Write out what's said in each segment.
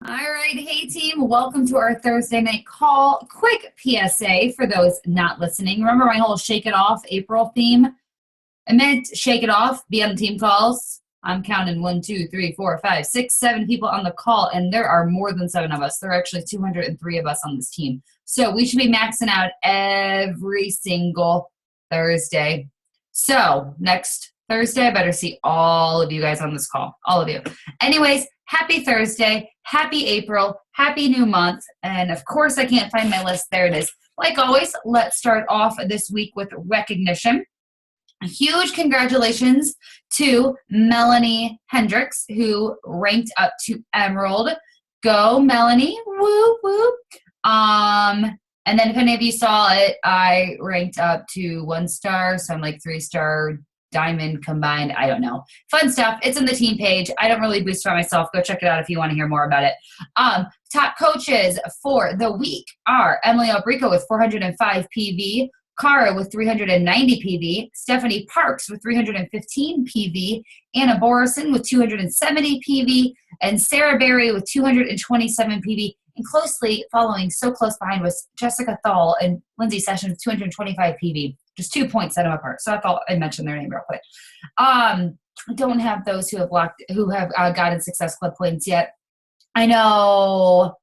All right, hey team, welcome to our Thursday night call. Quick PSA for those not listening. Remember my whole Shake It Off April theme? I meant shake it off, be on the team calls. I'm counting 1, 2, 3, 4, 5, 6, 7 people on the call, and there are more than 7 of us. There are actually 203 of us on this team. So we should be maxing out every single Thursday. So next Thursday, I better see all of you guys on this call. All of you. Anyways, happy Thursday, happy April, happy new month. And of course, I can't find my list. There it is. Like always, let's start off this week with recognition. A huge congratulations to Melanie Hendricks, who ranked up to Emerald. Go, Melanie. Woo, woo. And then if any of you saw it, I ranked up to 1 star, so I'm like 3-star diamond combined. I don't know. Fun stuff. It's in the team page. I don't really boost by myself. Go check it out if you want to hear more about it. Top coaches for the week are Emily Albrico with 405 PV, Cara with 390 PV, Stephanie Parks with 315 PV, Anna Borison with 270 PV, and Sarah Berry with 227 PV. And closely following, so close behind, was Jessica Thal and Lindsay Sessions with 225 PV. Just 2 points set them apart. So I thought I'd mention their name real quick. Don't have those who have gotten Success Club points yet. I know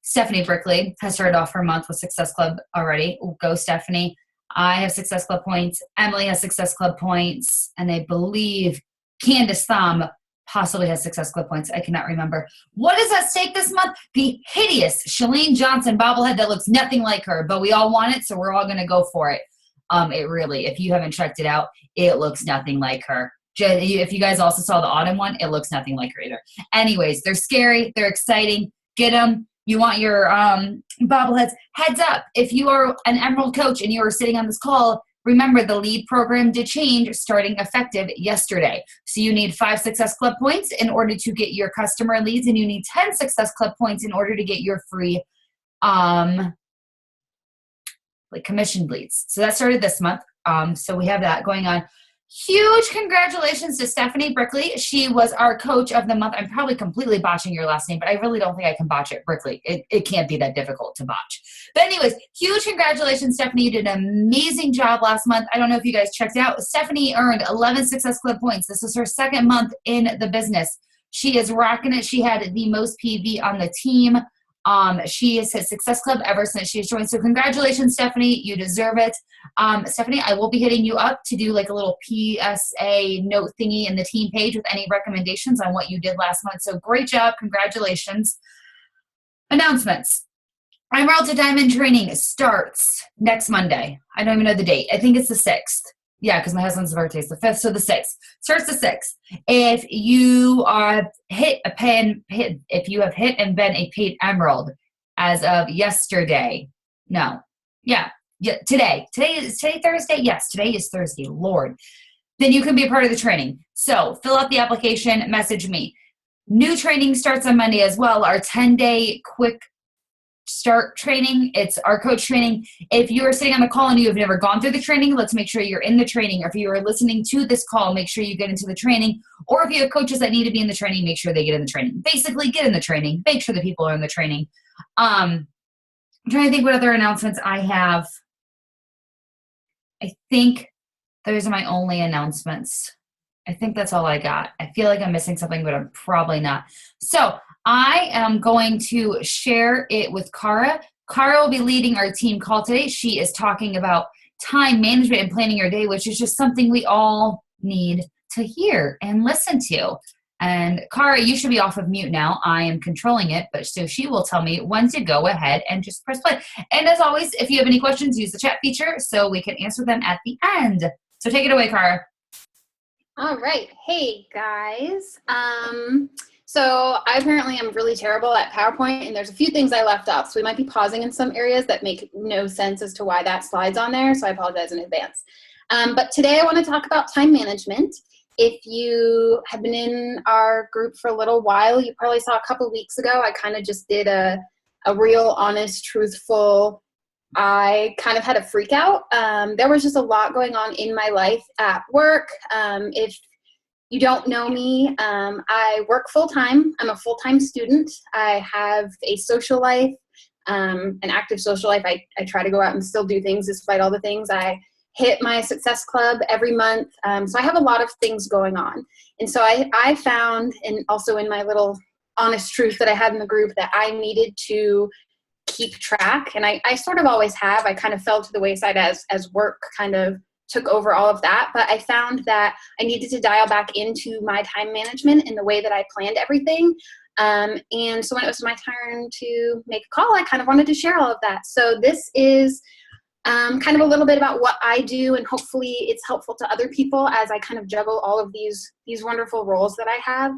Stephanie Brickley has started off her month with Success Club already. Go, Stephanie. I have Success Club points. Emily has Success Club points. And I believe Candace Thumb possibly has Success Club points. I cannot remember. What is at stake this month? The hideous Shalene Johnson bobblehead that looks nothing like her, but we all want it, so we're all going to go for it. It really, if you haven't checked it out, it looks nothing like her. If you guys also saw the autumn one, it looks nothing like her either. Anyways, they're scary. They're exciting. Get them. You want your bobbleheads. Heads up, if you are an Emerald coach and you are sitting on this call, remember the lead program did change starting effective yesterday. So you need 5 Success Club points in order to get your customer leads, and you need 10 Success Club points in order to get your free commission leads. So that started this month. So we have that going on. Huge congratulations to Stephanie Brickley. She was our coach of the month. I'm probably completely botching your last name, but I really don't think I can botch it. Brickley. It can't be that difficult to botch. But anyways, huge congratulations, Stephanie. You did an amazing job last month. I don't know if you guys checked out. Stephanie earned 11 Success Club points. This is her 2nd month in the business. She is rocking it. She had the most PV on the team. She has hit Success Club ever since she's joined. So congratulations, Stephanie. You deserve it. Stephanie, I will be hitting you up to do like a little PSA note thingy in the team page with any recommendations on what you did last month. So great job. Congratulations. Announcements. Emerald to Diamond training starts next Monday. I don't even know the date. I think it's the 6th. Yeah, because my husband's birthday is the 5th, so the 6th. Starts the 6th. If you have hit and been a paid Emerald as of yesterday, today. Is today Thursday? Yes, today is Thursday. Lord. Then you can be a part of the training. So fill out the application, message me. New training starts on Monday as well. Our 10-day quick start training. It's our coach training. If you are sitting on the call and you have never gone through the training, let's make sure you're in the training. Or if you are listening to this call, make sure you get into the training. Or if you have coaches that need to be in the training, make sure they get in the training. Basically, get in the training. Make sure the people are in the training. I'm trying to think what other announcements I have. I think those are my only announcements. I think that's all I got. I feel like I'm missing something, but I'm probably not. So I am going to share it with Cara. Cara will be leading our team call today. She is talking about time management and planning your day, which is just something we all need to hear and listen to. And Cara, you should be off of mute now. I am controlling it, but so she will tell me when to go ahead and just press play. And as always, if you have any questions, use the chat feature so we can answer them at the end. So take it away, Cara. All right. Hey, guys. So I apparently am really terrible at PowerPoint, and there's a few things I left off. So we might be pausing in some areas that make no sense as to why that slide's on there. So I apologize in advance. But today I want to talk about time management. If you have been in our group for a little while, you probably saw a couple weeks ago, I kind of just did a real honest, truthful, I kind of had a freak out. There was just a lot going on in my life at work. If you don't know me, I work full-time. I'm a full-time student. I have a social life, an active social life. I try to go out and still do things despite all the things. I hit my success club every month. So I have a lot of things going on. And so I found, and also in my little honest truth that I had in the group, that I needed to keep track. And I sort of always have. I kind of fell to the wayside as work kind of took over all of that. But I found that I needed to dial back into my time management in the way that I planned everything. And so when it was my turn to make a call, I kind of wanted to share all of that. So this is kind of a little bit about what I do, and hopefully it's helpful to other people as I kind of juggle all of these wonderful roles that I have.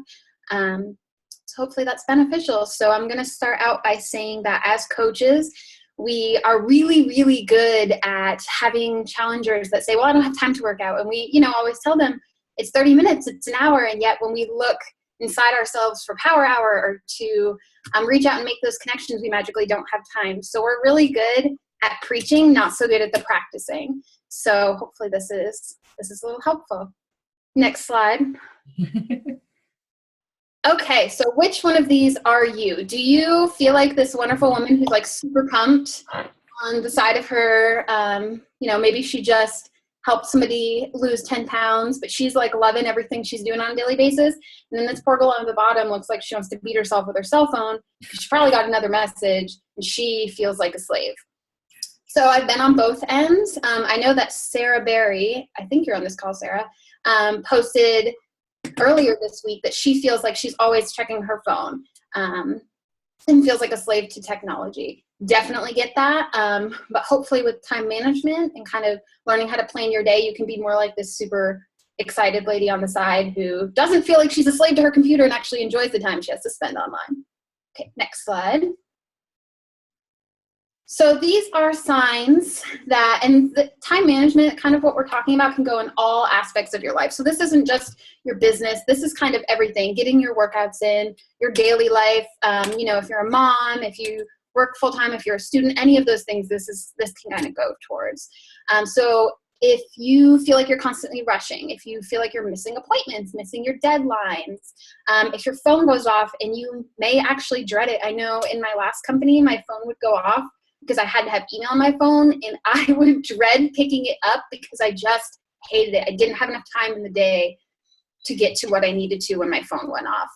So hopefully that's beneficial. So I'm going to start out by saying that as coaches, we are really, really good at having challengers that say, well, I don't have time to work out. And we, always tell them it's 30 minutes, it's an hour. And yet when we look inside ourselves for power hour or to reach out and make those connections, we magically don't have time. So we're really good at preaching, not so good at the practicing. So hopefully this is a little helpful. Next slide. Okay, so which one of these are you? Do you feel like this wonderful woman who's like super pumped on the side of her, maybe she just helped somebody lose 10 pounds, but she's like loving everything she's doing on a daily basis. And then this poor girl on the bottom looks like she wants to beat herself with her cell phone. She probably got another message and she feels like a slave. So I've been on both ends. I know that Sarah Berry, I think you're on this call, Sarah, posted earlier this week that she feels like she's always checking her phone and feels like a slave to technology. Definitely get that. But hopefully with time management and kind of learning how to plan your day, you can be more like this super excited lady on the side who doesn't feel like she's a slave to her computer and actually enjoys the time she has to spend online. Okay, next slide. So these are signs that, and the time management, kind of what we're talking about, can go in all aspects of your life. So this isn't just your business. This is kind of everything, getting your workouts in, your daily life. If you're a mom, if you work full-time, if you're a student, any of those things, this can kind of go towards. So if you feel like you're constantly rushing, if you feel like you're missing appointments, missing your deadlines, if your phone goes off and you may actually dread it. I know in my last company, my phone would go off because I had to have email on my phone, and I would dread picking it up because I just hated it. I didn't have enough time in the day to get to what I needed to when my phone went off.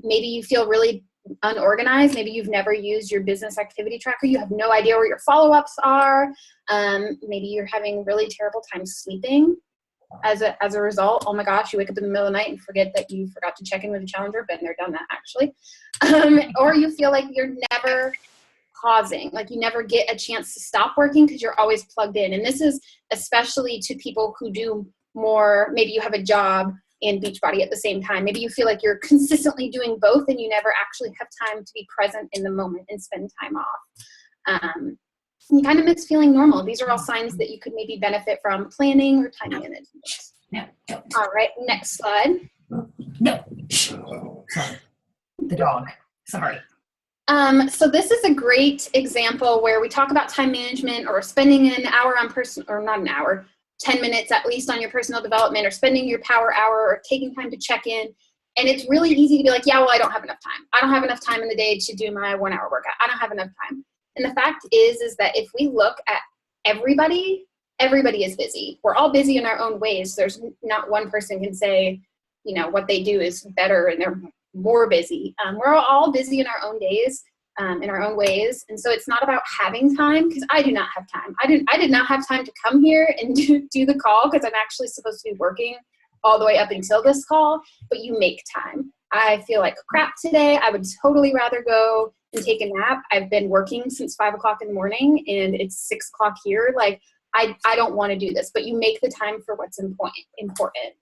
Maybe you feel really unorganized. Maybe you've never used your business activity tracker. You have no idea where your follow-ups are. Maybe you're having really terrible time sleeping as a result. Oh my gosh, you wake up in the middle of the night and forget that you forgot to check in with a challenger. Been there, done that, actually. Or you feel like you're never pausing, like you never get a chance to stop working because you're always plugged in. And this is especially to people who do more, maybe you have a job and Beachbody at the same time. Maybe you feel like you're consistently doing both and you never actually have time to be present in the moment and spend time off. You kind of miss feeling normal. These are all signs that you could maybe benefit from planning or time management. No. All right, next slide. No. Sorry. The dog. Sorry. So this is a great example where we talk about time management, or spending an hour on or not an hour, 10 minutes at least on your personal development, or spending your power hour, or taking time to check in. And it's really easy to be like, yeah, well, I don't have enough time. I don't have enough time in the day to do my 1 hour workout. I don't have enough time. And the fact is that if we look at everybody is busy. We're all busy in our own ways. There's not one person can say, what they do is better and they're more busy. We're all busy in our own days, in our own ways. And so it's not about having time, because I do not have time. I did not have time to come here and do the call because I'm actually supposed to be working all the way up until this call, but you make time. I feel like crap today. I would totally rather go and take a nap. I've been working since 5 o'clock in the morning and it's 6 o'clock here. Like I don't want to do this, but you make the time for what's important.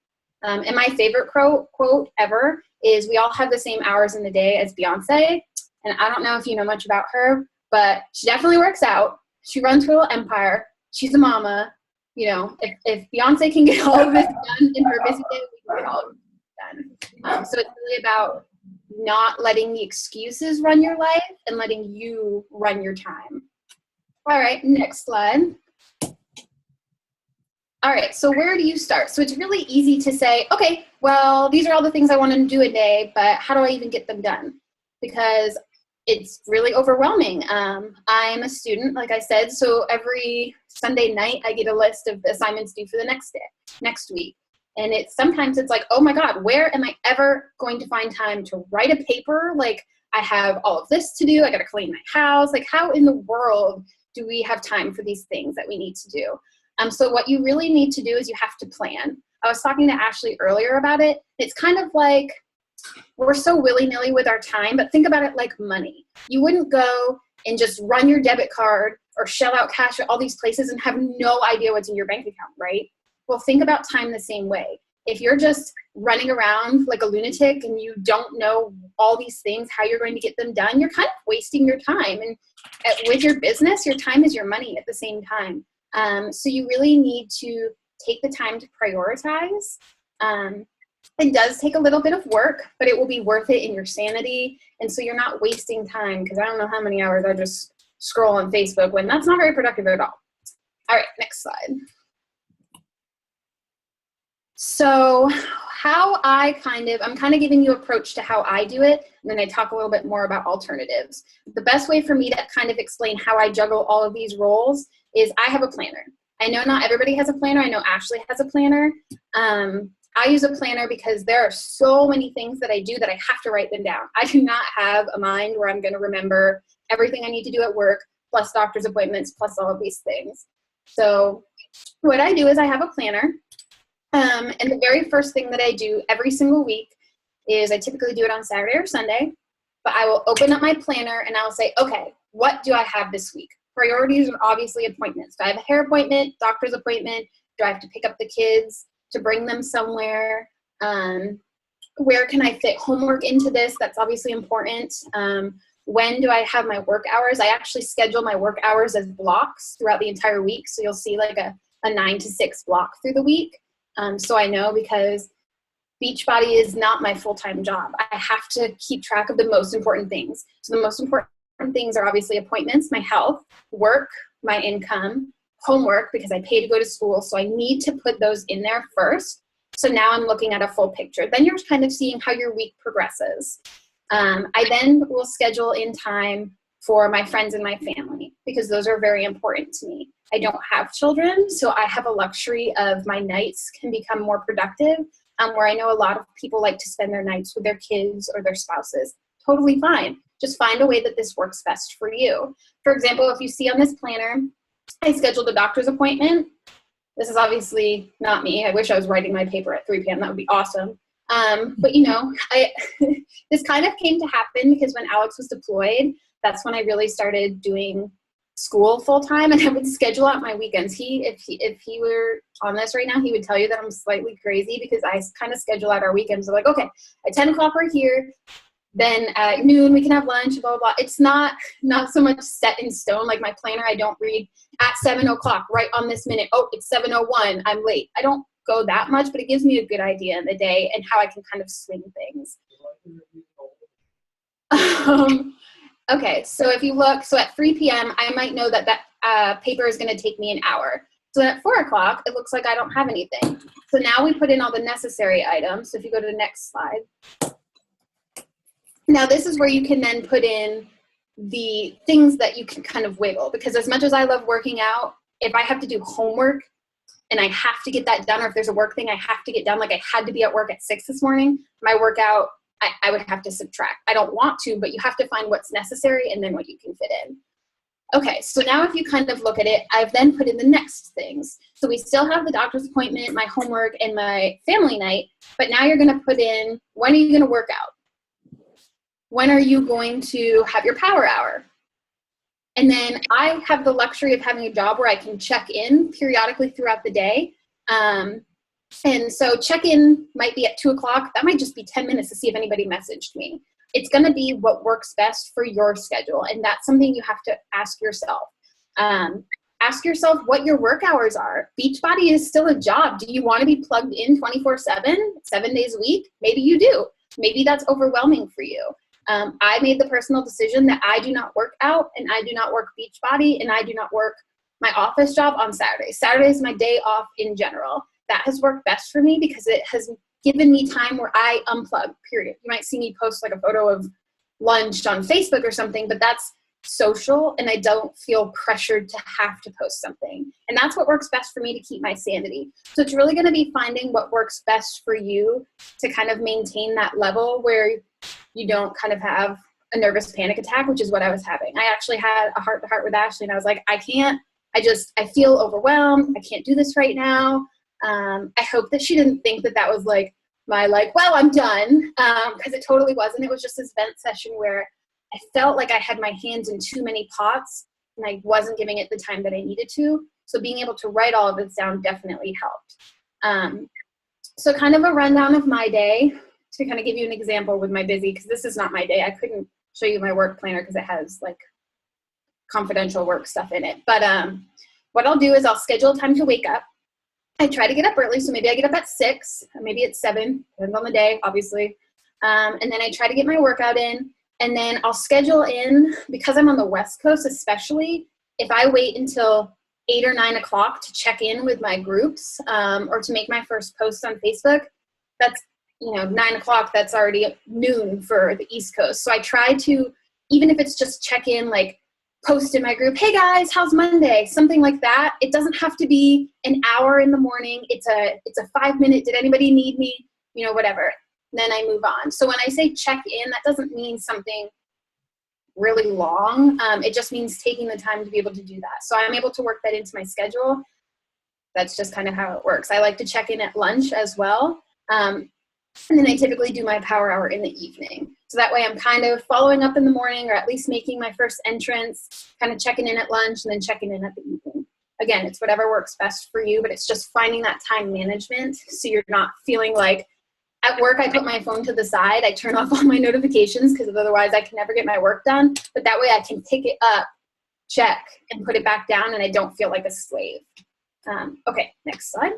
And my favorite quote ever is, we all have the same hours in the day as Beyonce. And I don't know if you know much about her, but she definitely works out. She runs her little empire. She's a mama. If Beyonce can get all of this done in her busy day, we can get all of it done. So it's really about not letting the excuses run your life and letting you run your time. All right, next slide. All right, so where do you start? So it's really easy to say, okay, well, these are all the things I want to do a day, but how do I even get them done? Because it's really overwhelming. I'm a student, like I said, so every Sunday night I get a list of the assignments due for the next week. And sometimes it's like, oh my God, where am I ever going to find time to write a paper? Like, I have all of this to do. I got to clean my house. Like, how in the world do we have time for these things that we need to do? So what you really need to do is you have to plan. I was talking to Ashley earlier about it. It's kind of like we're so willy-nilly with our time, but think about it like money. You wouldn't go and just run your debit card or shell out cash at all these places and have no idea what's in your bank account, right? Well, think about time the same way. If you're just running around like a lunatic and you don't know all these things, how you're going to get them done, you're kind of wasting your time. And with your business, your time is your money at the same time. So you really need to take the time to prioritize. It does take a little bit of work, but it will be worth it in your sanity. And so you're not wasting time, because I don't know how many hours I just scroll on Facebook when that's not very productive at all. All right, next slide. So I'm kind of giving you an approach to how I do it, and then I talk a little bit more about alternatives. The best way for me to kind of explain how I juggle all of these roles is I have a planner. I know not everybody has a planner. I know Ashley has a planner. I use a planner because there are so many things that I do that I have to write them down. I do not have a mind where I'm going to remember everything I need to do at work, plus doctor's appointments, plus all of these things. So what I do is I have a planner. And the very first thing that I do every single week is I typically do it on Saturday or Sunday, but I will open up my planner and I'll say, okay, what do I have this week? Priorities are obviously appointments. Do I have a hair appointment, doctor's appointment? Do I have to pick up the kids to bring them somewhere? Where can I fit homework into this? That's obviously important. When do I have my work hours? I actually schedule my work hours as blocks throughout the entire week. So you'll see like a 9 to 6 block through the week. So I know, because Beachbody is not my full-time job. I have to keep track of the most important things. So the most important things are obviously appointments, my health, work, my income, homework, because I pay to go to school. So I need to put those in there first. So now I'm looking at a full picture. Then you're kind of seeing how your week progresses. I then will schedule in time for my friends and my family, because those are very important to me. I don't have children, so I have a luxury of my nights can become more productive, where I know a lot of people like to spend their nights with their kids or their spouses. Totally fine. Just find a way that this works best for you. For example, if you see on this planner, I scheduled a doctor's appointment. This is obviously not me. I wish I was writing my paper at 3 p.m. That would be awesome. But you know, this kind of came to happen because when Alex was deployed, that's when I really started doing school full time, and I would schedule out my weekends. If he were on this right now, he would tell you that I'm slightly crazy, because I kind of schedule out our weekends. So like, okay, at 10 o'clock we're here, then at noon we can have lunch, blah, blah, blah. It's not so much set in stone. Like my planner, I don't read at 7 o'clock, right on this minute, oh, it's 7:01, I'm late. I don't go that much, but it gives me a good idea in the day and how I can kind of swing things. Okay, so if you look, so at 3 p.m., I might know that paper is going to take me an hour. So at 4 o'clock, it looks like I don't have anything. So now we put in all the necessary items. So if you go to the next slide. Now this is where you can then put in the things that you can kind of wiggle. Because as much as I love working out, if I have to do homework and I have to get that done, or if there's a work thing I have to get done, like I had to be at work at 6 this morning, my workout, I would have to subtract. I don't want to, but you have to find what's necessary and then what you can fit in. Okay, so now if you kind of look at it, I've then put in the next things. So we still have the doctor's appointment, my homework, and my family night, but now you're gonna put in, when are you gonna work out? When are you going to have your power hour? And then I have the luxury of having a job where I can check in periodically throughout the day. And so check-in might be at 2 o'clock. That might just be 10 minutes to see if anybody messaged me. It's going to be what works best for your schedule. And that's something you have to ask yourself. Ask yourself what your work hours are. Beachbody is still a job. Do you want to be plugged in 24/7, 7 days a week? Maybe you do. Maybe that's overwhelming for you. I made the personal decision that I do not work out, and I do not work Beachbody, and I do not work my office job on Saturdays. Saturday is my day off in general. That has worked best for me because it has given me time where I unplug, period. You might see me post like a photo of lunch on Facebook or something, but that's social and I don't feel pressured to have to post something. And that's what works best for me to keep my sanity. So it's really going to be finding what works best for you to kind of maintain that level where you don't kind of have a nervous panic attack, which is what I was having. I actually had a heart-to-heart with Ashley and I was like, I feel overwhelmed. I can't do this right now. I hope that she didn't think that that was like my well, I'm done. Because it totally wasn't. It was just this vent session where I felt like I had my hands in too many pots and I wasn't giving it the time that I needed to. So being able to write all of this down definitely helped. So kind of a rundown of my day to kind of give you an example with my busy, because this is not my day. I couldn't show you my work planner because it has like confidential work stuff in it. But what I'll do is I'll schedule time to wake up. I try to get up early, so maybe I get up at 6, or maybe it's 7, depends on the day, obviously. And then I try to get my workout in. And then I'll schedule in, because I'm on the West Coast especially, if I wait until 8 or 9 o'clock to check in with my groups or to make my first post on Facebook, that's 9 o'clock, that's already noon for the East Coast. So I try to, even if it's just check in, like post in my group, hey guys, how's Monday? Something like that. It doesn't have to be an hour in the morning. It's a 5-minute, did anybody need me? Whatever. Then I move on. So when I say check in, that doesn't mean something really long. It just means taking the time to be able to do that. So I'm able to work that into my schedule. That's just kind of how it works. I like to check in at lunch as well. And then I typically do my power hour in the evening. So that way I'm kind of following up in the morning, or at least making my first entrance, kind of checking in at lunch and then checking in at the evening. Again, it's whatever works best for you, but it's just finding that time management so you're not feeling like, at work, I put my phone to the side. I turn off all my notifications because otherwise I can never get my work done. But that way I can pick it up, check, and put it back down, and I don't feel like a slave. Okay, next slide.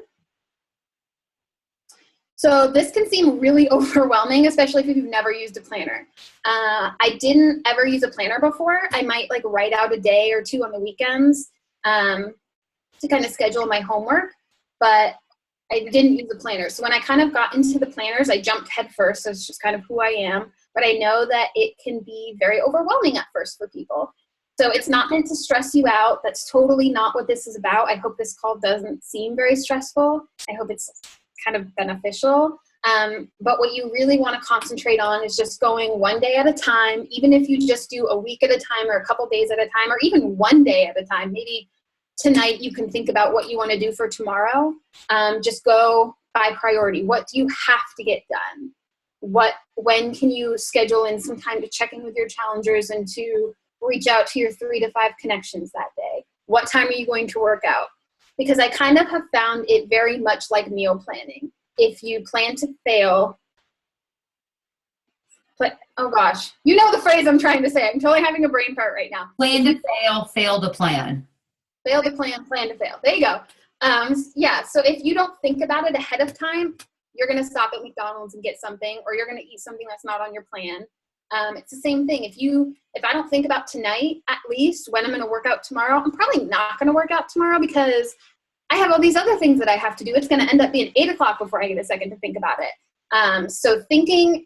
So this can seem really overwhelming, especially if you've never used a planner. I didn't ever use a planner before. I might write out a day or two on the weekends to kind of schedule my homework, but I didn't use a planner. So when I kind of got into the planners, I jumped head first. That's just kind of who I am. But I know that it can be very overwhelming at first for people. So it's not meant to stress you out. That's totally not what this is about. I hope this call doesn't seem very stressful. I hope it's kind of beneficial. But what you really want to concentrate on is just going one day at a time, even if you just do a week at a time or a couple days at a time, or even one day at a time. Maybe tonight you can think about what you want to do for tomorrow. Just go by priority. What do you have to get done? When can you schedule in some time to check in with your challengers and to reach out to your 3 to 5 connections that day? What time are you going to work out? Because I kind of have found it very much like meal planning. If you plan to fail, oh gosh, you know the phrase I'm trying to say. I'm totally having a brain fart right now. Plan to fail, fail to plan. Fail to plan, plan to fail. There you go. Yeah, so if you don't think about it ahead of time, you're going to stop at McDonald's and get something, or you're going to eat something that's not on your plan. It's the same thing. If I don't think about tonight, at least when I'm going to work out tomorrow, I'm probably not going to work out tomorrow because I have all these other things that I have to do. It's going to end up being 8 o'clock before I get a second to think about it. So thinking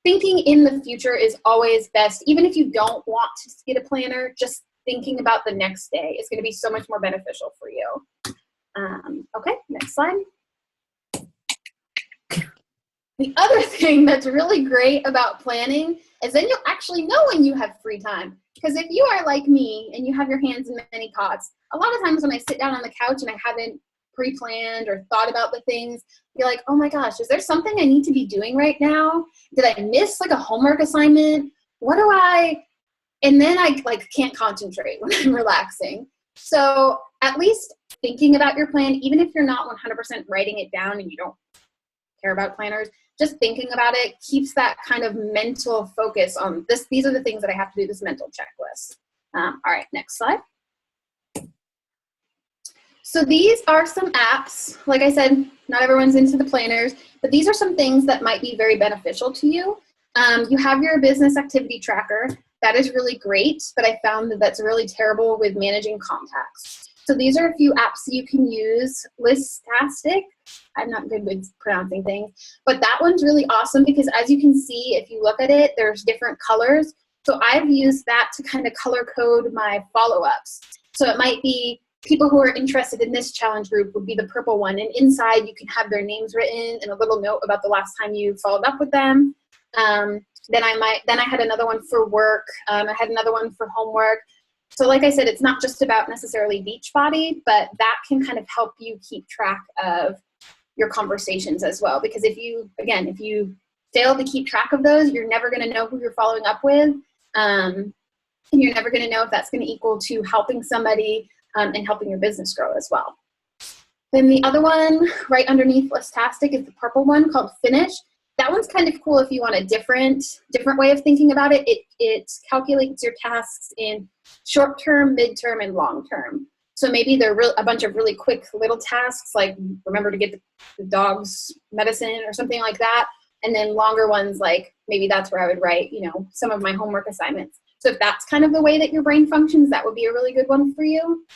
in the future is always best. Even if you don't want to get a planner, just thinking about the next day is going to be so much more beneficial for you. Okay, next slide. The other thing that's really great about planning is then you'll actually know when you have free time. Because if you are like me and you have your hands in many pots, a lot of times when I sit down on the couch and I haven't pre-planned or thought about the things, you're like, oh my gosh, is there something I need to be doing right now? Did I miss a homework assignment? And then I can't concentrate when I'm relaxing. So at least thinking about your plan, even if you're not 100% writing it down and you don't care about planners, just thinking about it keeps that kind of mental focus on this. These are the things that I have to do, this mental checklist. All right, next slide. So these are some apps. Like I said, not everyone's into the planners, but these are some things that might be very beneficial to you. You have your business activity tracker. That is really great, but I found that that's really terrible with managing contacts. So these are a few apps that you can use. Listastic, I'm not good with pronouncing things, but that one's really awesome because as you can see, if you look at it, there's different colors. So I've used that to kind of color code my follow-ups. So it might be people who are interested in this challenge group would be the purple one, and inside you can have their names written and a little note about the last time you followed up with them. Then I had another one for work. I had another one for homework. So like I said, it's not just about necessarily Beachbody, but that can kind of help you keep track of your conversations as well. Because if you fail to keep track of those, you're never going to know who you're following up with. And you're never going to know if that's going to equal to helping somebody and helping your business grow as well. Then the other one right underneath Listastic is the purple one called Finish. That one's kind of cool if you want a different way of thinking about it. It calculates your tasks in short term, mid-term, and long term. So maybe they're a bunch of really quick little tasks, like remember to get the dog's medicine or something like that. And then longer ones, like maybe that's where I would write, some of my homework assignments. So if that's kind of the way that your brain functions, that would be a really good one for you.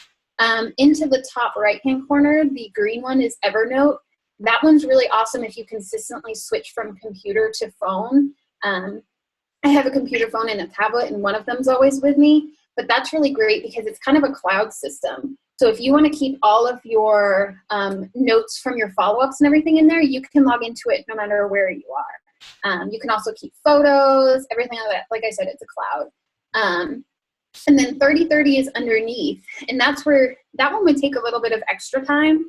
Into the top right-hand corner, the green one is Evernote. That one's really awesome if you consistently switch from computer to phone. I have a computer phone and a tablet, and one of them's always with me. But that's really great because it's kind of a cloud system. So if you want to keep all of your notes from your follow-ups and everything in there, you can log into it no matter where you are. You can also keep photos, everything like that. Like I said, it's a cloud. And then 30/30 is underneath. And that's where that one would take a little bit of extra time.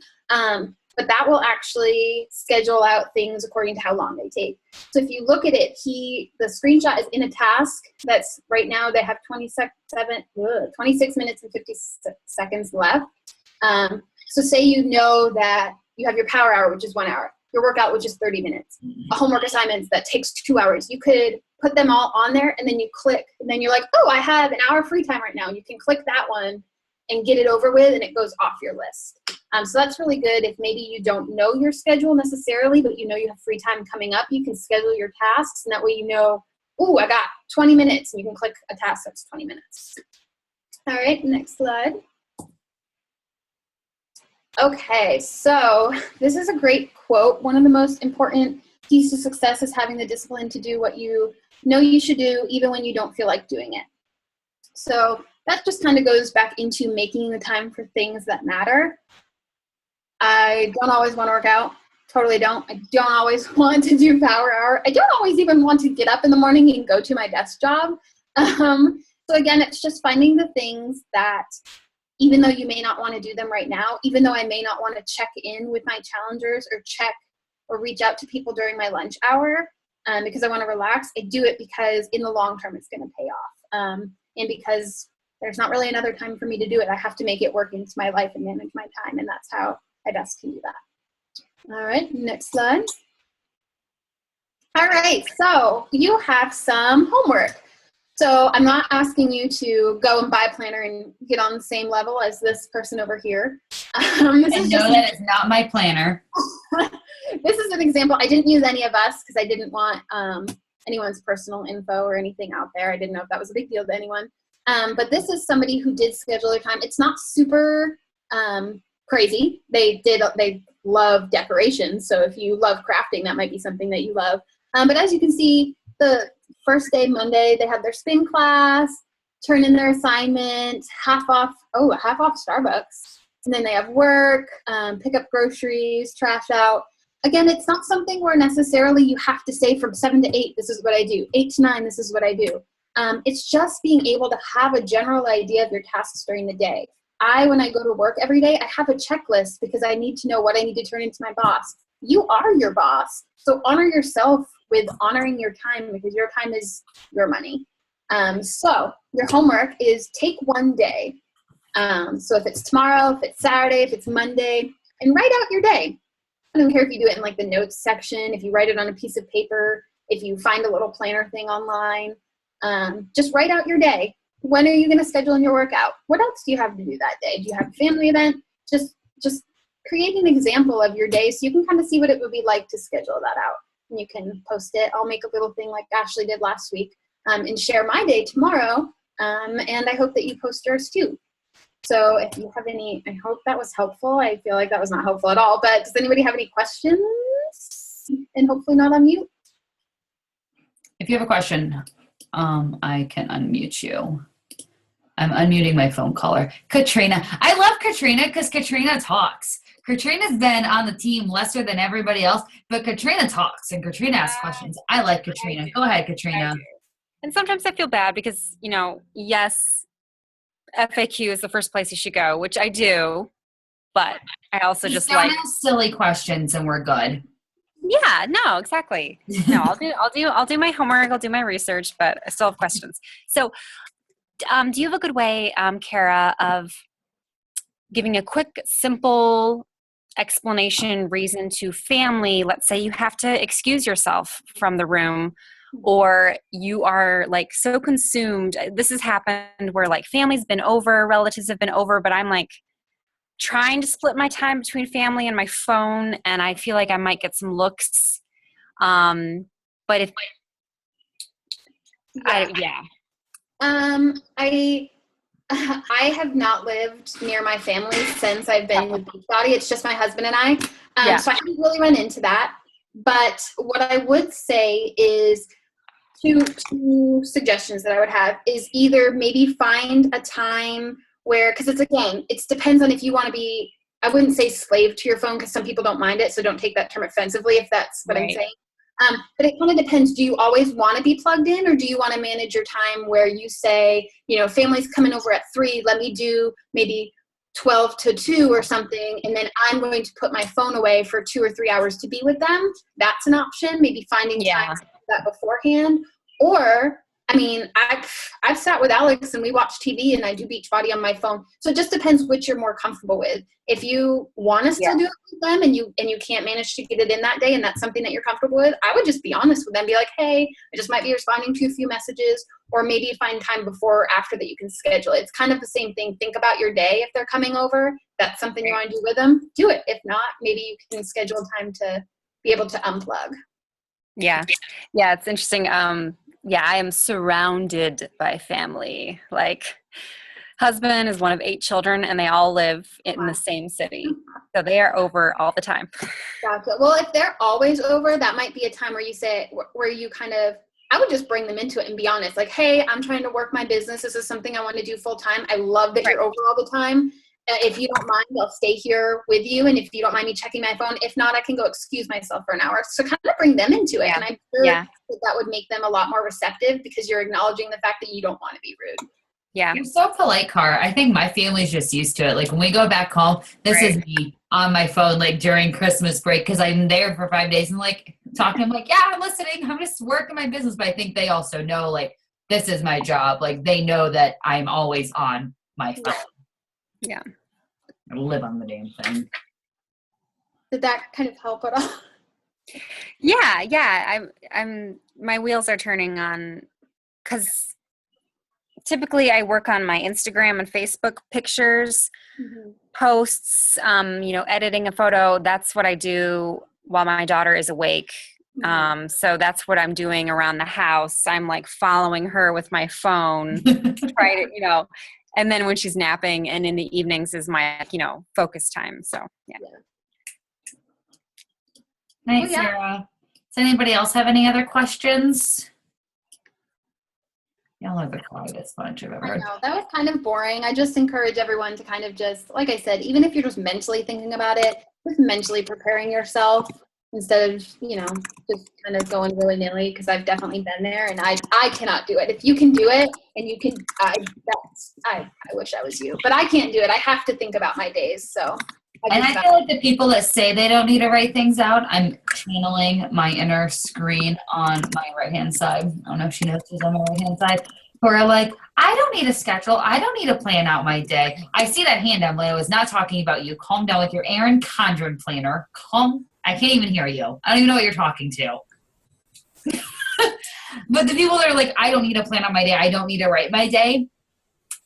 But that will actually schedule out things according to how long they take. So if you look at it, the screenshot is in a task that's right now they have 26 minutes and 50 seconds left. So say you know that you have your power hour, which is 1 hour, your workout, which is 30 minutes, a homework assignments that takes 2 hours. You could put them all on there and then you click and then you're like, oh, I have an hour free time right now. You can click that one and get it over with and it goes off your list. So that's really good if maybe you don't know your schedule necessarily, but you know you have free time coming up. You can schedule your tasks, and that way you know, oh, I got 20 minutes, and you can click a task that's 20 minutes. All right, next slide. Okay, so this is a great quote. One of the most important keys to success is having the discipline to do what you know you should do, even when you don't feel like doing it. So that just kind of goes back into making the time for things that matter. I don't always want to work out. Totally don't. I don't always want to do power hour. I don't always even want to get up in the morning and go to my desk job. So again, it's just finding the things that even though you may not want to do them right now, even though I may not want to check in with my challengers or reach out to people during my lunch hour because I want to relax, I do it because in the long term it's going to pay off. And because there's not really another time for me to do it, I have to make it work into my life and manage my time, and that's how I best can do that. All right, next slide. All right, so you have some homework. So I'm not asking you to go and buy a planner and get on the same level as this person over here. That is not my planner. This is an example. I didn't use any of us because I didn't want anyone's personal info or anything out there. I didn't know if that was a big deal to anyone. But this is somebody who did schedule their time. It's not super crazy. They love decorations. So if you love crafting, that might be something that you love. But as you can see, the first day, Monday, they had their spin class, turn in their assignment, half off Starbucks. And then they have work, pick up groceries, trash out. Again, it's not something where necessarily you have to say from 7 to 8, this is what I do. 8 to 9, this is what I do. It's just being able to have a general idea of your tasks during the day. When I go to work every day, I have a checklist because I need to know what I need to turn into my boss. You are your boss. So honor yourself with honoring your time because your time is your money. So your homework is take one day. So if it's tomorrow, if it's Saturday, if it's Monday, and write out your day. I don't care if you do it in like the notes section, if you write it on a piece of paper, if you find a little planner thing online, just write out your day. When are you going to schedule in your workout? What else do you have to do that day? Do you have a family event? Just create an example of your day so you can kind of see what it would be like to schedule that out. And you can post it. I'll make a little thing like Ashley did last week and share my day tomorrow. And I hope that you post yours too. So if you have any, I hope that was helpful. I feel like that was not helpful at all, but does anybody have any questions? And hopefully not on mute. If you have a question, I can unmute you. I'm unmuting my phone caller. Katrina. I love Katrina because Katrina talks. Katrina's been on the team lesser than everybody else, but Katrina talks and Katrina asks questions. I like Katrina. Go ahead, Katrina. And sometimes I feel bad because, yes, FAQ is the first place you should go, which I do, but I also just don't ask silly questions and we're good. Yeah, no, exactly. No, I'll do my homework, I'll do my research, but I still have questions. So, do you have a good way, Kara, of giving a quick, simple explanation, reason to family? Let's say you have to excuse yourself from the room, or you are like so consumed. This has happened where like family's been over, relatives have been over, but I'm like trying to split my time between family and my phone, and I feel like I might get some looks. But if I have not lived near my family since I've been with Beachbody. It's just my husband and I. So I haven't really run into that. But what I would say is two suggestions that I would have is either maybe find a time where, because it depends on if you want to be, I wouldn't say slave to your phone because some people don't mind it. So don't take that term offensively if that's what I'm saying. But it kind of depends. Do you always want to be plugged in, or do you want to manage your time where you say, family's coming over at 3, let me do maybe 12 to 2 or something, and then I'm going to put my phone away for 2 or 3 hours to be with them? That's an option. Maybe finding time to do that beforehand. Or, I've sat with Alex and we watch TV and I do Beachbody on my phone. So it just depends which you're more comfortable with. If you want to still do it with them and you can't manage to get it in that day and that's something that you're comfortable with, I would just be honest with them. Be like, hey, I just might be responding to a few messages, or maybe find time before or after that you can schedule. It's kind of the same thing. Think about your day. If they're coming over, that's something you want to do with them, do it. If not, maybe you can schedule time to be able to unplug. Yeah, it's interesting. I am surrounded by family. Like, husband is one of 8 children and they all live in the same city. So they are over all the time. Gotcha. Well, if they're always over, that might be a time where you say, where you kind of, I would just bring them into it and be honest. Like, hey, I'm trying to work my business. This is something I want to do full time. I love that you're over all the time. If you don't mind, I'll stay here with you. And if you don't mind me checking my phone, if not, I can go excuse myself for an hour. So kind of bring them into it. Yeah. And I'm sure that would make them a lot more receptive because you're acknowledging the fact that you don't want to be rude. Yeah. You're so polite, Car. I think my family's just used to it. Like when we go back home, this is me on my phone, like during Christmas break, because I'm there for 5 days and like talking. I'm like, yeah, I'm listening. I'm just working my business. But I think they also know like this is my job. Like they know that I'm always on my phone. Yeah. I live on the damn thing. Did that kind of help at all? Yeah. I'm my wheels are turning on because typically I work on my Instagram and Facebook pictures, posts, editing a photo. That's what I do while my daughter is awake. So that's what I'm doing around the house. I'm like following her with my phone, trying to, and then when she's napping and in the evenings is my, focus time. So, yeah. Nice, Sarah. Does anybody else have any other questions? Y'all are the quietest bunch I've ever heard. I know, that was kind of boring. I just encourage everyone to kind of just, like I said, even if you're just mentally thinking about it, just mentally preparing yourself instead of, just kind of going willy-nilly, because I've definitely been there and I cannot do it. If you can do it and you can, I wish I was you, but I can't do it. I have to think about my days. So. I feel like the people that say they don't need to write things out, I'm channeling my inner screen on my right-hand side. I don't know if she knows who's on my right-hand side. Who are like, I don't need a schedule. I don't need to plan out my day. I see that hand, Emily. I was not talking about you. Calm down with your Erin Condren planner. I can't even hear you. I don't even know what you're talking to. But the people that are like, I don't need to plan out my day. I don't need to write my day.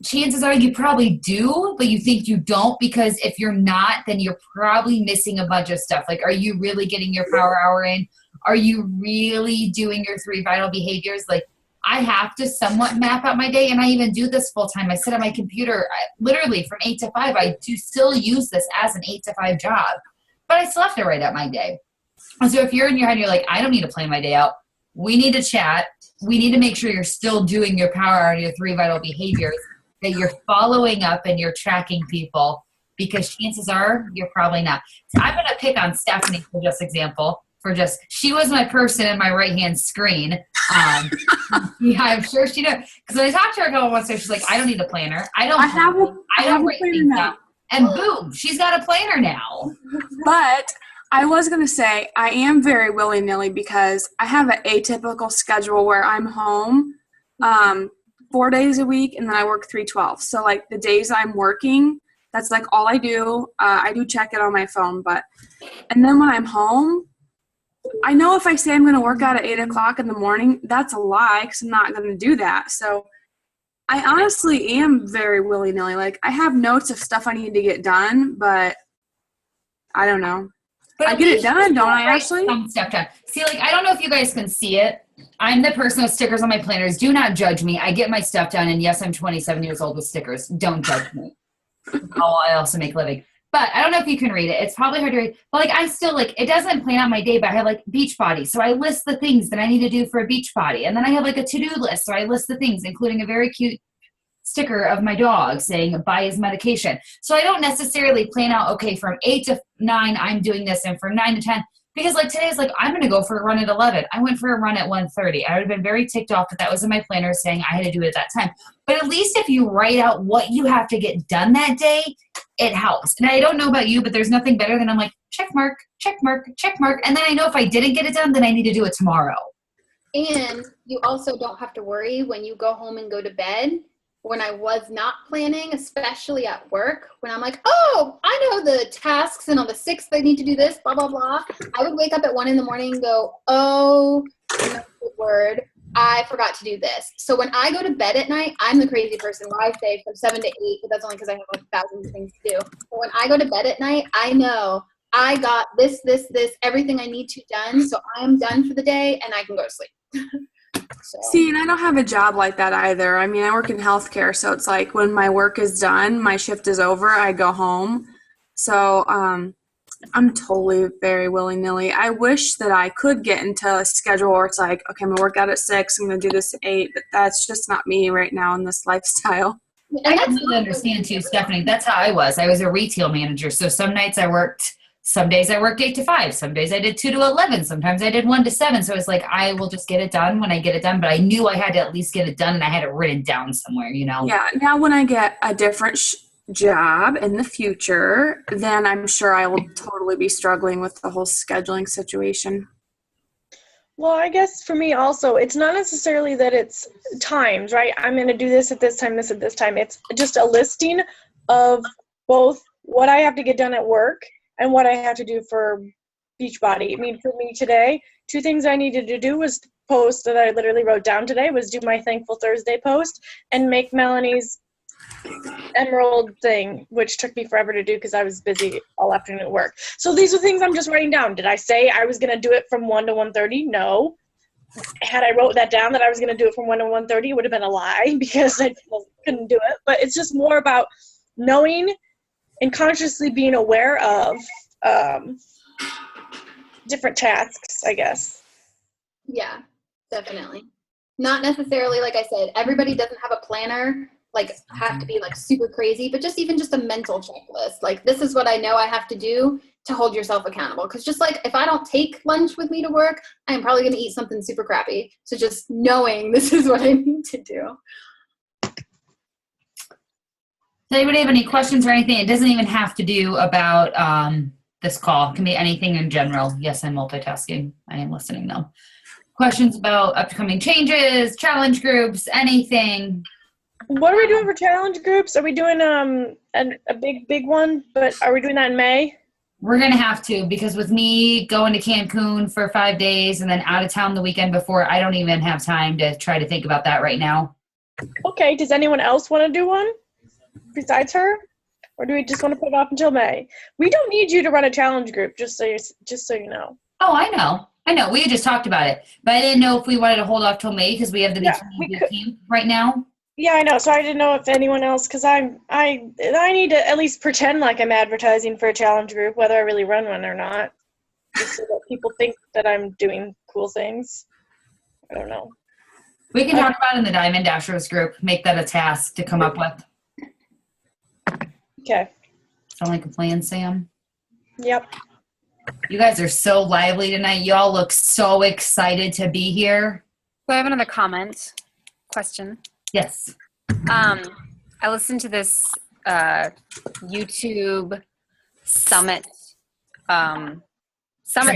Chances are you probably do, but you think you don't, because if you're not, then you're probably missing a bunch of stuff. Like, are you really getting your power hour in? Are you really doing your 3 vital behaviors? Like, I have to somewhat map out my day, and I even do this full time. I sit at my computer literally from 8 to 5. I do still use this as an 8 to 5 job, but I still have to write out my day. And so if you're in your head, you're like, I don't need to plan my day out. We need to chat. We need to make sure you're still doing your power hour and your 3 vital behaviors, that you're following up and you're tracking people, because chances are you're probably not. So I'm going to pick on Stephanie for just example. She was my person in my right-hand screen. Yeah, I'm sure she did. Because when I talked to her a couple months ago, she's like, I don't need a planner. I don't write things down. And boom, she's got a planner now. But I was going to say, I am very willy-nilly because I have an atypical schedule where I'm home 4 days a week, and then I work 3/12. So, like, the days I'm working, that's, like, all I do. I do check it on my phone. And then when I'm home, I know if I say I'm going to work out at 8 o'clock in the morning, that's a lie because I'm not going to do that. So I honestly am very willy-nilly. Like, I have notes of stuff I need to get done, but I don't know. But I get it done, don't I, Ashley? Some stuff done. See, like, I don't know if you guys can see it. I'm the person with stickers on my planners. Do not judge me. I get my stuff done, and yes, I'm 27 years old with stickers. Don't judge me. I also make a living. But I don't know if you can read it. It's probably hard to read. But, like, I still, like, it doesn't plan out my day, but I have, like, Beachbody. So I list the things that I need to do for a Beachbody. And then I have, like, a to-do list. So I list the things, including a very cute sticker of my dog saying buy his medication. So I don't necessarily plan out, okay, from 8 to 9, I'm doing this. And from 9 to 10, because, like, today's like, I'm going to go for a run at 11. I went for a run at 1:30. I would have been very ticked off that was in my planner saying I had to do it at that time. But at least if you write out what you have to get done that day, it helps. And I don't know about you, but there's nothing better than I'm like, check mark, check mark, check mark. And then I know if I didn't get it done, then I need to do it tomorrow. And you also don't have to worry when you go home and go to bed. When I was not planning, especially at work, when I'm like, oh, I know the tasks and on the 6th I need to do this, blah, blah, blah. I would wake up at 1 in the morning and go, oh, my word, I forgot to do this. So when I go to bed at night, I'm the crazy person where I say from 7 to 8, but that's only because I have like thousands of things to do. But when I go to bed at night, I know I got this, everything I need to done. So I am done for the day and I can go to sleep. So. See, and I don't have a job like that either. I mean, I work in healthcare, so it's like when my work is done, my shift is over, I go home. So I'm totally very willy-nilly. I wish that I could get into a schedule where it's like, okay, I'm going to work out at 6, I'm going to do this at 8, but that's just not me right now in this lifestyle. I completely understand too, Stephanie. That's how I was. I was a retail manager, so some nights I worked. Some days I worked 8 to 5. Some days I did 2 to 11. Sometimes I did 1 to 7. So it's like, I will just get it done when I get it done. But I knew I had to at least get it done, and I had it written down somewhere, you know? Yeah. Now when I get a different job in the future, then I'm sure I will totally be struggling with the whole scheduling situation. Well, I guess for me also, it's not necessarily that it's times, right? I'm going to do this at this time, this at this time. It's just a listing of both what I have to get done at work and what I have to do for Beachbody. I mean, for me today, 2 things I needed to do was post that I literally wrote down today was do my Thankful Thursday post and make Melanie's Emerald thing, which took me forever to do because I was busy all afternoon at work. So these are things I'm just writing down. Did I say I was going to do it from 1 to 1:30? No. Had I wrote that down that I was going to do it from 1 to 1:30, it would have been a lie because I couldn't do it. But it's just more about knowing and consciously being aware of different tasks, I guess. Yeah, definitely. Not necessarily, like I said, everybody doesn't have a planner, like have to be like super crazy, but just a mental checklist. Like, this is what I know I have to do to hold yourself accountable. Because just like if I don't take lunch with me to work, I'm probably going to eat something super crappy. So just knowing this is what I need to do. Does anybody have any questions or anything? It doesn't even have to do about this call. It can be anything in general. Yes, I'm multitasking. I am listening though. Questions about upcoming changes, challenge groups, anything. What are we doing for challenge groups? Are we doing a big one? But are we doing that in May? We're going to have to, because with me going to Cancun for 5 days and then out of town the weekend before, I don't even have time to try to think about that right now. Okay. Does anyone else want to do one besides her? Or do we just want to put it off until May? We don't need you to run a challenge group, just so you know. Oh, I know. I know, we had just talked about it, but I didn't know if we wanted to hold off till May because we have the Yeah, we bikini could- team right now. Yeah, I know. So I didn't know if anyone else, because I need to at least pretend like I'm advertising for a challenge group, whether I really run one or not, just so that people think that I'm doing cool things. I don't know. We can talk about it in the Diamond Dashers group. Make that a task to come up with. Okay. Sound like a plan, Sam? Yep. You guys are so lively tonight. Y'all look so excited to be here. So I have another question. Yes. I listened to this YouTube summit Training?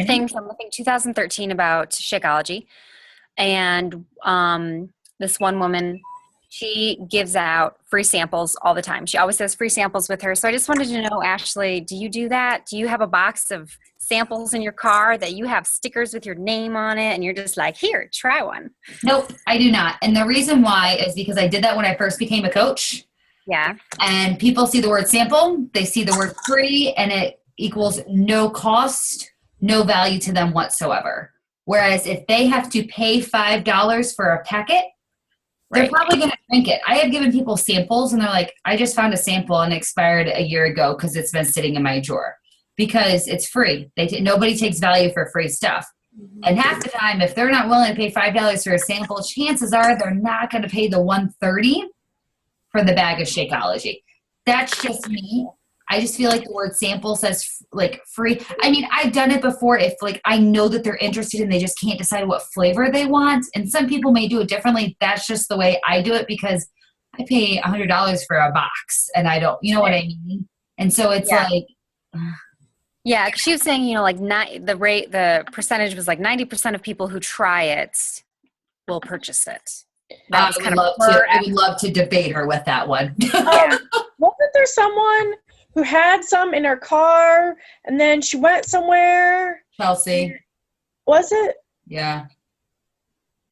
thing from I think 2013 about Shakeology, and this one woman, she gives out free samples all the time. She always has free samples with her. So I just wanted to know, Ashley, do you do that? Do you have a box of samples in your car that you have stickers with your name on it and you're just like, here, try one? Nope, I do not. And the reason why is because I did that when I first became a coach. Yeah. And people see the word sample, they see the word free, and it equals no cost, no value to them whatsoever. Whereas if they have to pay $5 for a packet, they're probably going to drink it. I have given people samples and they're like, I just found a sample and it expired a year ago because it's been sitting in my drawer. Because it's free. Nobody takes value for free stuff. And half the time, if they're not willing to pay $5 for a sample, chances are they're not going to pay the $130 for the bag of Shakeology. That's just me. I just feel like the word sample says like free. I mean, I've done it before if like I know that they're interested and they just can't decide what flavor they want. And some people may do it differently. That's just the way I do it because I pay $100 for a box and I don't, you know what I mean? And so it's like, yeah, 'cause she was saying, you know, like the percentage was like 90% of people who try it will purchase it. That was kind of I would love to debate her with that one. Wasn't there someone who had some in her car and then she went somewhere? Chelsea. Was it? Yeah.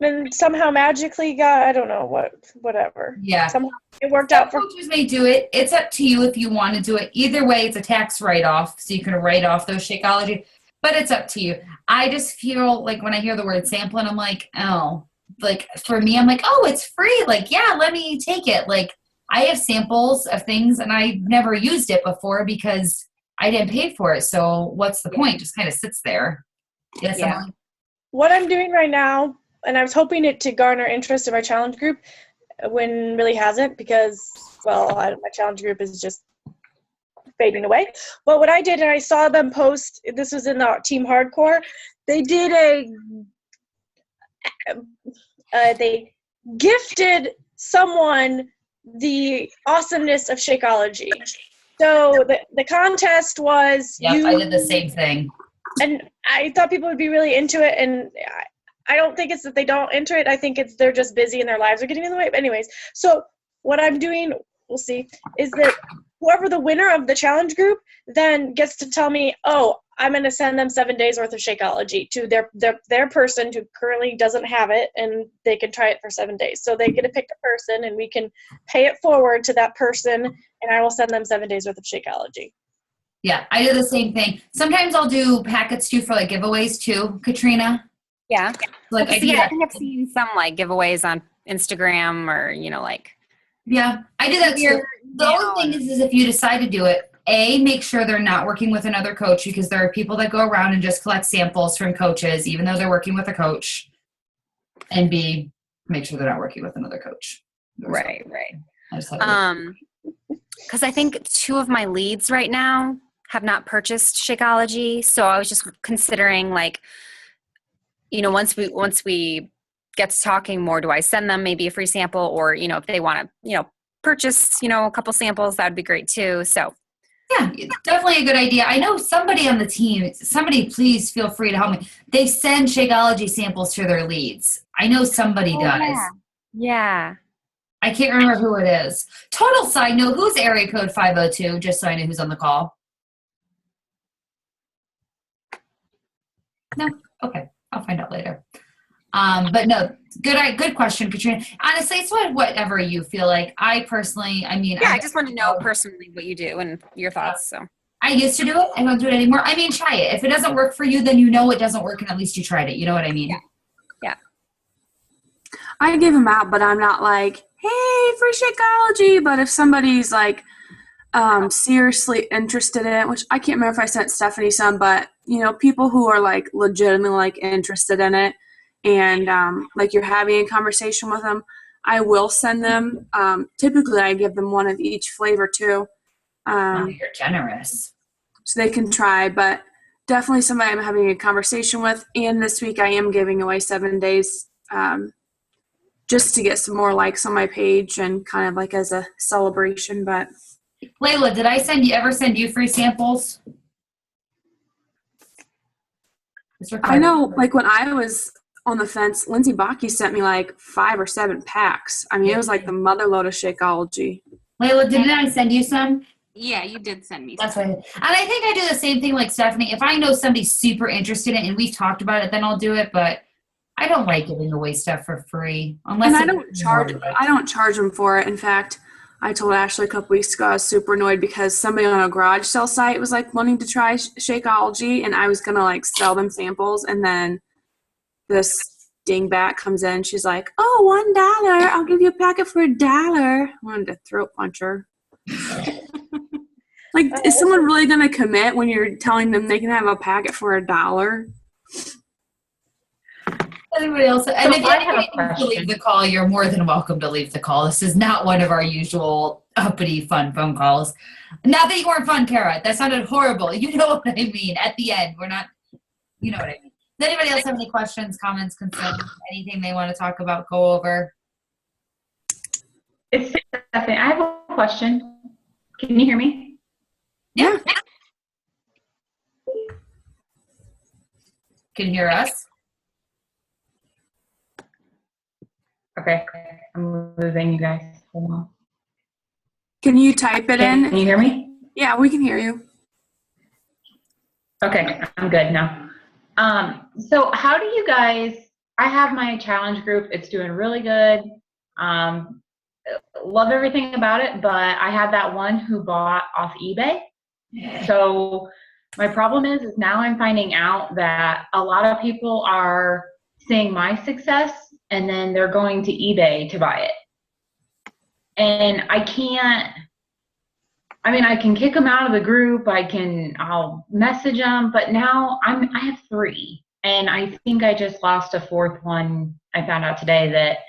And somehow magically got, I don't know whatever. Yeah. Somehow it worked Some out for coaches may do it. It's up to you if you want to do it. Either way, it's a tax write-off, so you can write off those Shakeology. But it's up to you. I just feel like when I hear the word sample, and I'm like, oh, like for me, I'm like, oh, it's free. Like, yeah, let me take it. Like, I have samples of things, and I've never used it before because I didn't pay for it. So what's the point? Just kind of sits there. Yes, Yeah. Emily? what I'm doing right now, and I was hoping it to garner interest in my challenge group when really hasn't because, well, my challenge group is just fading away. But what I did, and I saw them post, this was in the Team Hardcore, they did they gifted someone the awesomeness of Shakeology. So the contest was Yep, I did the same thing. and I thought people would be really into it, and I don't think it's that they don't enter it. I think it's they're just busy and their lives are getting in the way. But anyways, so what I'm doing, we'll see, is that whoever the winner of the challenge group then gets to tell me, oh, I'm going to send them 7 days worth of Shakeology to their person who currently doesn't have it, and they can try it for 7 days. So they get to pick a person, and we can pay it forward to that person, and I will send them 7 days worth of Shakeology. Yeah, I do the same thing. Sometimes I'll do packets too for like giveaways too, Katrina. Yeah. Like I do I that. think I've seen some like giveaways on Instagram or, you know, like. Yeah, I do that too. The only thing is if you decide to do it, A, make sure they're not working with another coach because there are people that go around and just collect samples from coaches, even though they're working with a coach. And B, make sure they're not working with another coach. Right. I just had to Because I think 2 of my leads right now have not purchased Shakeology. So I was just considering like, you know, once we get to talking more, do I send them maybe a free sample, or, you know, if they want to, you know, purchase, you know, a couple samples, that would be great too. So Yeah, definitely a good idea. I know somebody on the team, somebody please feel free to help me. They send Shakeology samples to their leads. I know somebody does. Yeah. I can't remember who it is. Total side note, who's area code 502, just so I know who's on the call? No? Okay. I'll find out later. But no, good question, Katrina. Honestly, it's whatever you feel like. I personally, I mean, Yeah, I just want to know personally what you do and your thoughts. So I I used to do it. I don't do it anymore. I mean, try it. If it doesn't work for you, then you know it doesn't work and at least you tried it. You know what I mean? Yeah. I give them out, but I'm not like, hey, free Shakeology. But if somebody's like seriously interested in it, which I can't remember if I sent Stephanie some, but people who are like legitimately like interested in it and like you're having a conversation with them, I will send them. Typically, I give them one of each flavor too. Oh, you're generous. So they can try, but definitely somebody I'm having a conversation with. And this week I am giving away 7 days just to get some more likes on my page and kind of like as a celebration. But Layla, did I ever send you free samples? I know, like when I was on the fence, Lindsay Bakke sent me like 5 or 7 packs. I mean, it was like the mother load of Shakeology. Layla, didn't I send you some? Yeah, you did send me That's some. right. And I think I do the same thing like Stephanie. If I know somebody's super interested in it and we've talked about it, then I'll do it. But I don't like giving away stuff for free. Unless And I it's don't charge them for it. In fact, I told Ashley a couple weeks ago I was super annoyed because somebody on a garage sale site was like wanting to try Shakeology, and I was gonna like sell them samples, and then this dingbat comes in. She's like, "Oh, $1. I'll give you a packet for $1." I wanted to throat punch her. Like, is someone really gonna commit when you're telling them they can have a packet for $1? anybody else. And if I have a anybody wants to leave question. the call, you're more than welcome to leave the call. This is not one of our usual uppity fun phone calls. Not that you weren't fun, Kara. That sounded horrible. You know what I mean. At the end, we're not. You know what I mean. Does anybody else have any questions, comments, concerns, anything they want to talk about, go over? It's Stephanie. I have a question. Can you hear me? Yeah. Can you hear us? Okay. I'm losing you guys. Hold on. Can you type it Can in? you hear me? Yeah, we can hear you. Okay, I'm good now. So how do you guys, I have my challenge group. It's doing really good. Love everything about it, but I had that one who bought off eBay. So my problem is now I'm finding out that a lot of people are seeing my success and then they're going to eBay to buy it. And I can't, I mean, I can kick them out of the group. I'll message them, but now I have 3. And I think I just lost a 4th one. I found out today that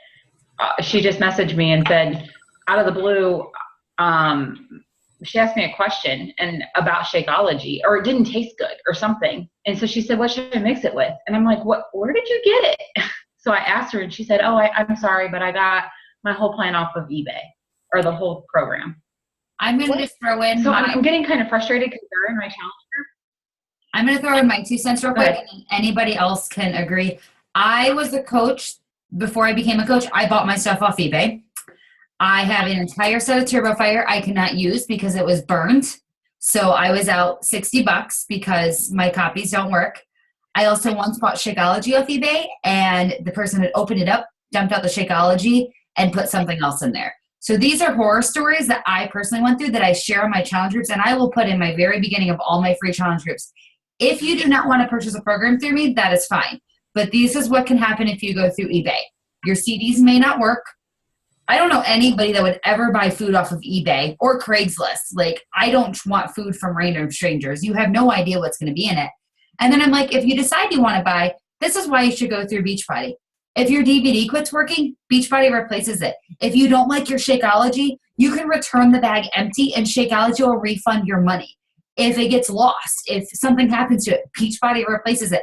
she just messaged me and said, out of the blue, she asked me a question about Shakeology, or it didn't taste good or something. And so she said, what should I mix it with? And I'm like, where did you get it? So I asked her and she said, I'm sorry, but I got my whole plan off of eBay, or the whole program. I'm going to just throw in So my, I'm getting kind of frustrated because they're in my challenge group. I'm going to throw in my 2 cents real quick, Go ahead. and anybody else can agree. I was a coach before I became a coach. I bought my stuff off eBay. I have an entire set of TurboFire I cannot use because it was burned. So I was out $60 because my copies don't work. I also once bought Shakeology off eBay, and the person had opened it up, dumped out the Shakeology, and put something else in there. So these are horror stories that I personally went through that I share in my challenge groups, and I will put in my very beginning of all my free challenge groups. If you do not want to purchase a program through me, that is fine. But this is what can happen if you go through eBay. Your CDs may not work. I don't know anybody that would ever buy food off of eBay or Craigslist. Like, I don't want food from random strangers. You have no idea what's going to be in it. And then I'm like, if you decide you want to buy, this is why you should go through Beachbody. If your DVD quits working, Beachbody replaces it. If you don't like your Shakeology, you can return the bag empty and Shakeology will refund your money. If it gets lost, if something happens to it, Beachbody replaces it.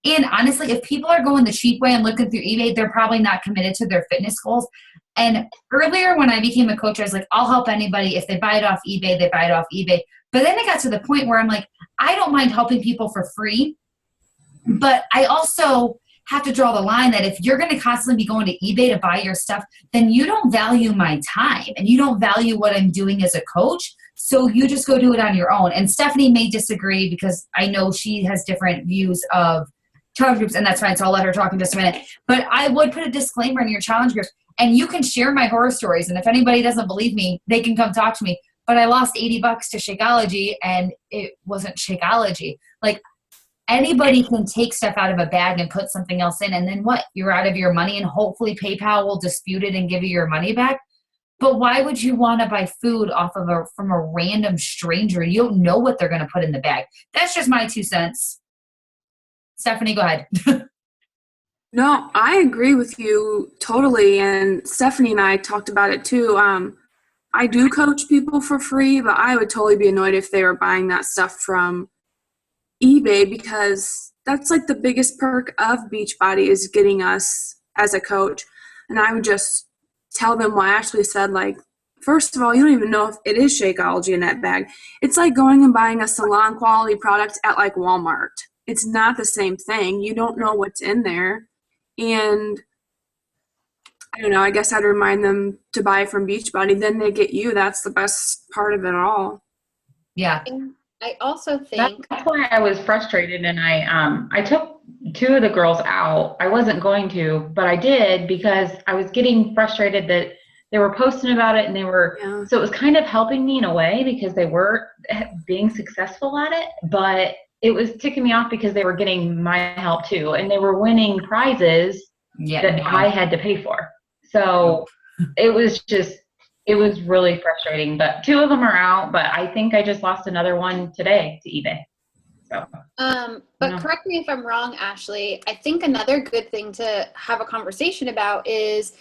And honestly, if people are going the cheap way and looking through eBay, they're probably not committed to their fitness goals. And earlier when I became a coach, I was like, I'll help anybody. If they buy it off eBay, they buy it off eBay. But then it got to the point where I'm like, I don't mind helping people for free. But I also have to draw the line that if you're going to constantly be going to eBay to buy your stuff, then you don't value my time and you don't value what I'm doing as a coach. So you just go do it on your own. And Stephanie may disagree because I know she has different views of challenge groups, and that's fine. So I'll let her talk in just a minute. But I would put a disclaimer in your challenge groups, and you can share my horror stories. And if anybody doesn't believe me, they can come talk to me. but I lost $80 to Shakeology and it wasn't Shakeology. Like, anybody can take stuff out of a bag and put something else in, and then what? You're out of your money, and hopefully PayPal will dispute it and give you your money back. But why would you want to buy food from a random stranger? You don't know what they're going to put in the bag. That's just my 2 cents. Stephanie, go ahead. No, I agree with you totally. And Stephanie and I talked about it too. I do coach people for free, but I would totally be annoyed if they were buying that stuff from eBay, because that's like the biggest perk of Beachbody is getting us as a coach. And I would just tell them what Ashley said, like, first of all, you don't even know if it is Shakeology in that bag. It's like going and buying a salon quality product at like Walmart. It's not the same thing. You don't know what's in there. And I don't know, I guess I'd remind them to buy from Beachbody. Then they get you. That's the best part of it all. Yeah. And I also think That's why I was frustrated, and I took 2 of the girls out. I wasn't going to, but I did because I was getting frustrated that they were posting about it, and so it was kind of helping me in a way because they were being successful at it, but it was ticking me off because they were getting my help too, and they were winning prizes that I had to pay for. So it was really frustrating, but 2 of them are out, but I think I just lost another one today to eBay. So, but correct me if I'm wrong, Ashley. I think another good thing to have a conversation about is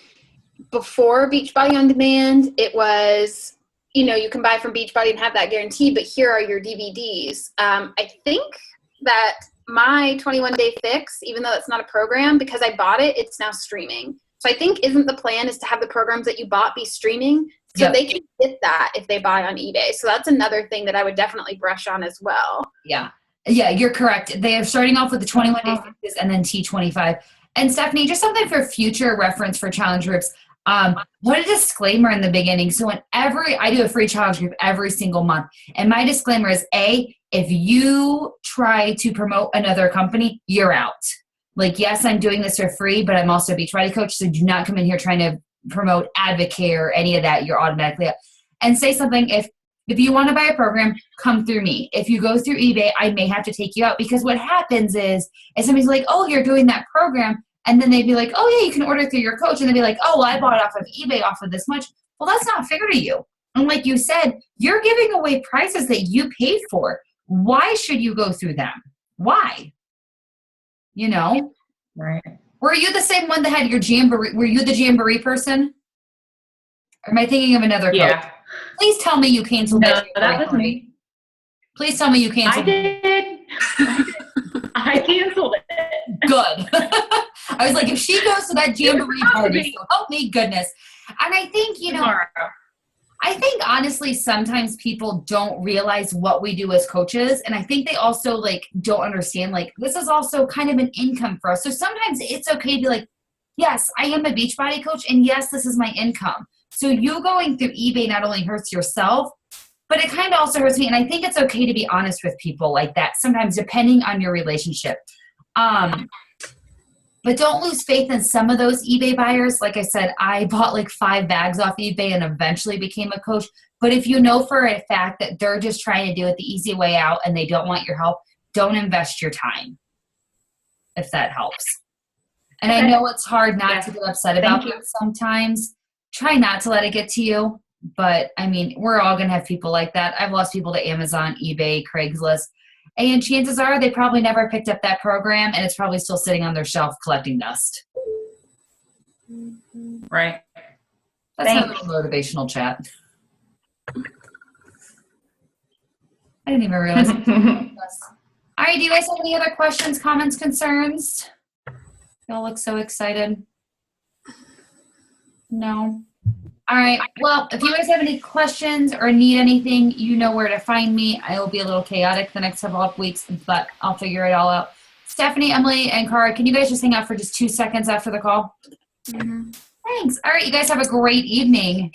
before Beachbody On Demand, it was, you can buy from Beachbody and have that guarantee, but here are your DVDs. I think that my 21-day fix, even though it's not a program, because I bought it, it's now streaming. So I think isn't the plan is to have the programs that you bought be streaming so they can get that if they buy on eBay. So that's another thing that I would definitely brush on as well. Yeah. Yeah, you're correct. They are starting off with the 21-day fixes and then T25. And Stephanie, just something for future reference for challenge groups. Put a disclaimer in the beginning. So I do a free challenge group every single month. And my disclaimer is if you try to promote another company, you're out. Like, yes, I'm doing this for free, but I'm also a Beachbody coach. So do not come in here trying to promote Advocare or any of that. You're automatically out. And say something, if you want to buy a program, come through me. If you go through eBay, I may have to take you out, because what happens is somebody's like, oh, you're doing that program. And then they'd be like, oh, yeah, you can order through your coach. And they'd be like, oh, well, I bought it off of eBay off of this much. Well, that's not fair to you. And like you said, you're giving away prices that you paid for. Why should you go through them? Why? Right. Were you the same one that had your Jamboree? Were you the Jamboree person? Or am I thinking of another coach? Yeah. Please tell me you canceled No, that. that was me. Please tell me you canceled I did. I canceled it. Good. I was like, if she goes to that Jamboree party, so help me goodness. And I think, Tomorrow. I think honestly, sometimes people don't realize what we do as coaches. And I think they also don't understand, this is also kind of an income for us. So sometimes it's okay to be like, yes, I am a Beachbody coach. And yes, this is my income. So you going through eBay not only hurts yourself, but it kind of also hurts me. And I think it's okay to be honest with people like that sometimes, depending on your relationship. But don't lose faith in some of those eBay buyers. Like I said, I bought 5 bags off eBay and eventually became a coach. But if you know for a fact that they're just trying to do it the easy way out and they don't want your help, don't invest your time, if that helps. And I know it's hard not to get upset about that sometimes. Try not to let it get to you. But, I mean, we're all going to have people like that. I've lost people to Amazon, eBay, Craigslist. And chances are they probably never picked up that program, and it's probably still sitting on their shelf collecting dust. Right. That's not a motivational chat. I didn't even realize. All right, do you guys have any other questions, comments, concerns? Y'all look so excited. No? All right. Well, if you guys have any questions or need anything, you know where to find me. I will be a little chaotic the next couple of weeks, but I'll figure it all out. Stephanie, Emily, and Cara, can you guys just hang out for just 2 seconds after the call? Mm-hmm. Thanks. All right. You guys have a great evening.